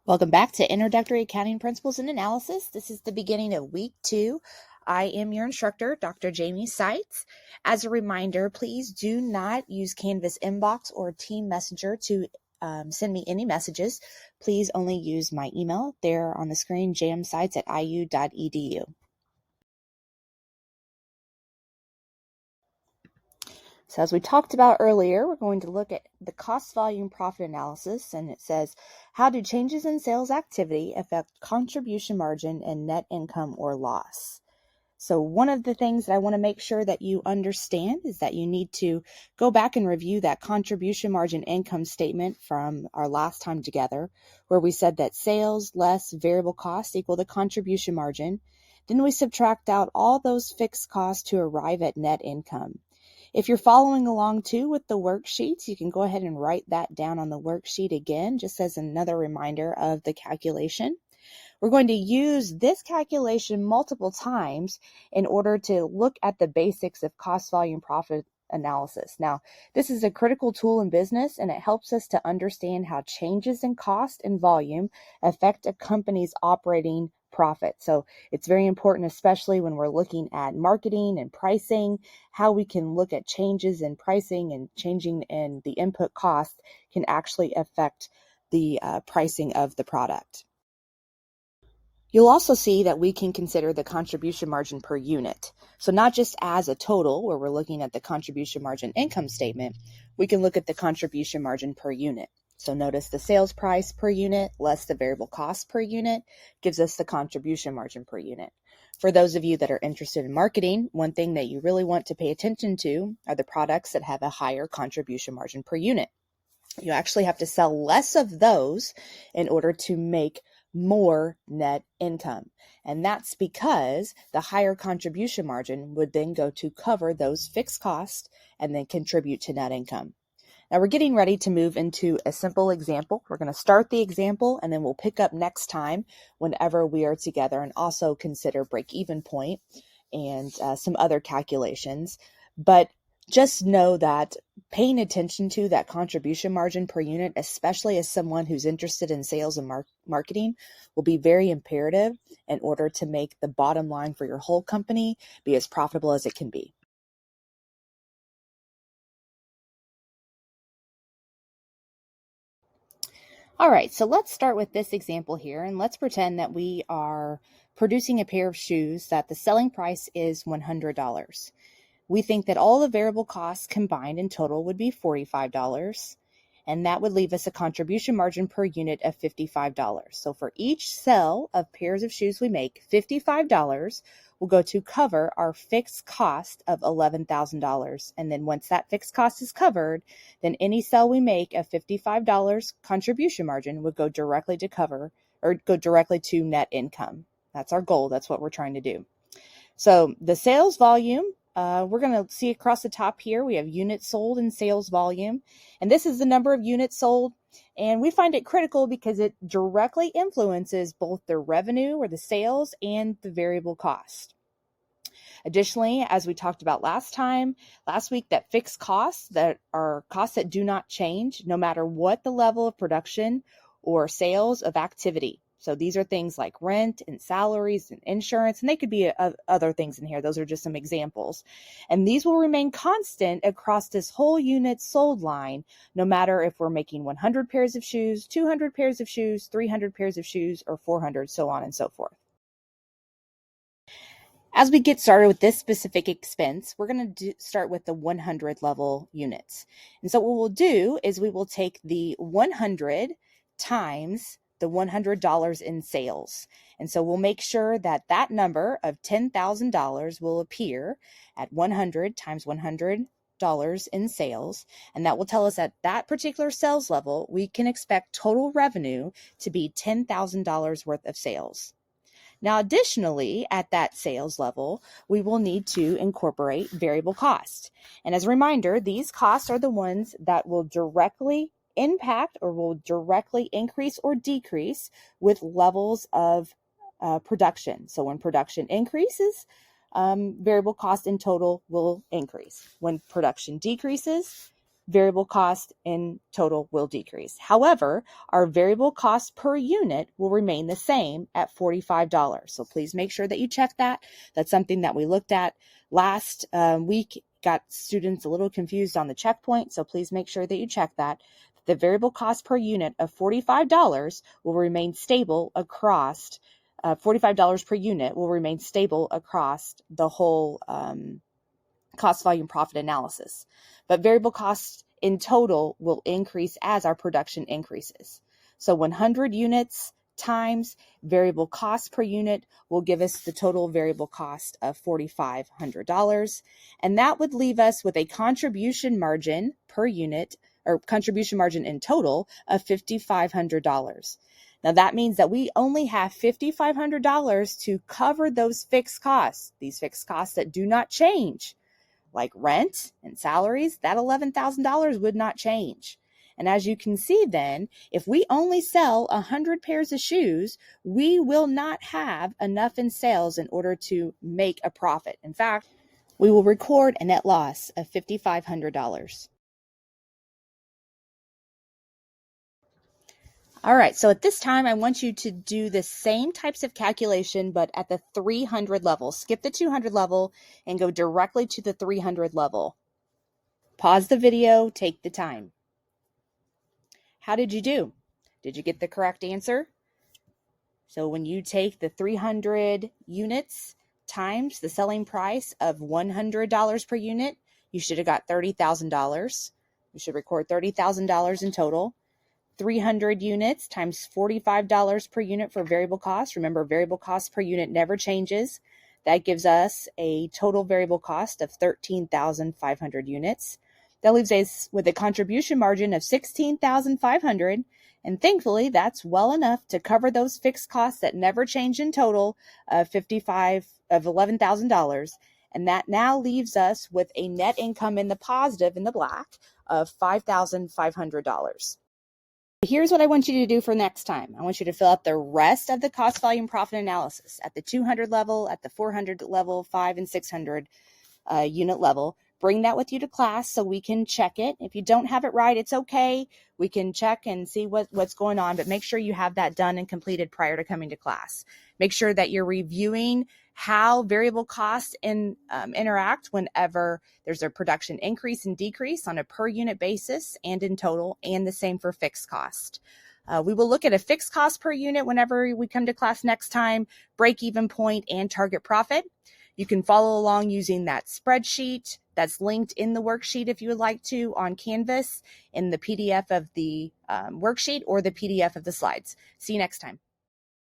Welcome back to Introductory Accounting Principles and Analysis. This is the beginning of week 2. I am your instructor, Dr. Jamie Seitz. As a reminder, please do not use Canvas Inbox or Team Messenger to send me any messages. Please only use my email there on the screen, jmsites@iu.edu. So as we talked about earlier, we're going to look at the cost volume profit analysis, and it says, how do changes in sales activity affect contribution margin and net income or loss? So one of the things that I want to make sure that you understand is that you need to go back and review that contribution margin income statement from our last time together, where we said that sales less variable costs equal the contribution margin. Then we subtract out all those fixed costs to arrive at net income. If you're following along too with the worksheets, you can go ahead and write that down on the worksheet again, just as another reminder of the calculation. We're going to use this calculation multiple times in order to look at the basics of cost volume profit analysis. Now, this is a critical tool in business, and it helps us to understand how changes in cost and volume affect a company's operating profit. So it's very important, especially when we're looking at marketing and pricing, how we can look at changes in pricing and changing in the input cost can actually affect the pricing of the product. You'll also see that we can consider the contribution margin per unit. So not just as a total, where we're looking at the contribution margin income statement, we can look at the contribution margin per unit. So notice the sales price per unit less the variable cost per unit gives us the contribution margin per unit. For those of you that are interested in marketing, one thing that you really want to pay attention to are the products that have a higher contribution margin per unit. You actually have to sell less of those in order to make more net income. And that's because the higher contribution margin would then go to cover those fixed costs and then contribute to net income. Now we're getting ready to move into a simple example. We're going to start the example and then we'll pick up next time whenever we are together and also consider break-even point and some other calculations. But just know that paying attention to that contribution margin per unit, especially as someone who's interested in sales and marketing, will be very imperative in order to make the bottom line for your whole company be as profitable as it can be. All right, so let's start with this example here, and let's pretend that we are producing a pair of shoes that the selling price is $100. We think that all the variable costs combined in total would be $45, and that would leave us a contribution margin per unit of $55. So for each sell of pairs of shoes we make, $55 will go to cover our fixed cost of $11,000. And then once that fixed cost is covered, then any sell we make of $55 contribution margin would go directly to cover or go directly to net income. That's our goal. That's what we're trying to do. So the sales volume, we're going to see across the top here, we have units sold and sales volume. And this is the number of units sold. And we find it critical because it directly influences both the revenue or the sales and the variable cost. Additionally, as we talked about last week, that fixed costs that are costs that do not change no matter what the level of production or sales of activity. So these are things like rent and salaries and insurance, and they could be other things in here. Those are just some examples. And these will remain constant across this whole unit sold line, no matter if we're making 100 pairs of shoes, 200 pairs of shoes, 300 pairs of shoes, or 400, so on and so forth. As we get started with this specific expense, we're going to start with the 100 level units. And so what we'll do is we will take the 100 times the $100 in sales. And so we'll make sure that that number of $10,000 will appear at 100 times $100 in sales. And that will tell us at that particular sales level, we can expect total revenue to be $10,000 worth of sales. Now, additionally, at that sales level, we will need to incorporate variable costs. And as a reminder, these costs are the ones that will directly impact or will directly increase or decrease with levels of production. So when production increases, variable cost in total will increase. When production decreases, variable cost in total will decrease. However, our variable cost per unit will remain the same at $45. So please make sure that you check that. That's something that we looked at last week. Got students a little confused on the checkpoint, so please make sure that you check that. The variable cost per unit of $45 will remain stable across, $45 per unit will remain stable across the whole cost volume profit analysis. But variable costs in total will increase as our production increases. So 100 units times variable cost per unit will give us the total variable cost of $4,500. And that would leave us with a contribution margin per unit, or contribution margin in total, of $5,500. Now that means that we only have $5,500 to cover those fixed costs, these fixed costs that do not change, like rent and salaries. That $11,000 would not change. And as you can see then, if we only sell 100 pairs of shoes, we will not have enough in sales in order to make a profit. In fact, we will record a net loss of $5,500. All right, so at this time, I want you to do the same types of calculation, but at the 300 level. Skip the 200 level and go directly to the 300 level. Pause the video, take the time. How did you do? Did you get the correct answer? So when you take the 300 units times the selling price of $100 per unit, you should have got $30,000. You should record $30,000 in total. 300 units times $45 per unit for variable cost. Remember, variable cost per unit never changes. That gives us a total variable cost of 13,500 units. That leaves us with a contribution margin of 16,500. And thankfully, that's well enough to cover those fixed costs that never change in total of $11,000. And that now leaves us with a net income in the positive, in the black, of $5,500. Here's what I want you to do for next time. I want you to fill out the rest of the cost volume profit analysis at the 200 level, at the 400 level, 5 and 600 unit level. Bring that with you to class so we can check it. If you don't have it right, it's okay. We can check and see what's going on, but make sure you have that done and completed prior to coming to class. Make sure that you're reviewing how variable costs interact whenever there's a production increase and decrease on a per unit basis and in total, and the same for fixed cost. We will look at a fixed cost per unit whenever we come to class next time, break-even point, and target profit. You can follow along using that spreadsheet that's linked in the worksheet if you would like to on Canvas, in the PDF of the worksheet or the PDF of the slides. See you next time.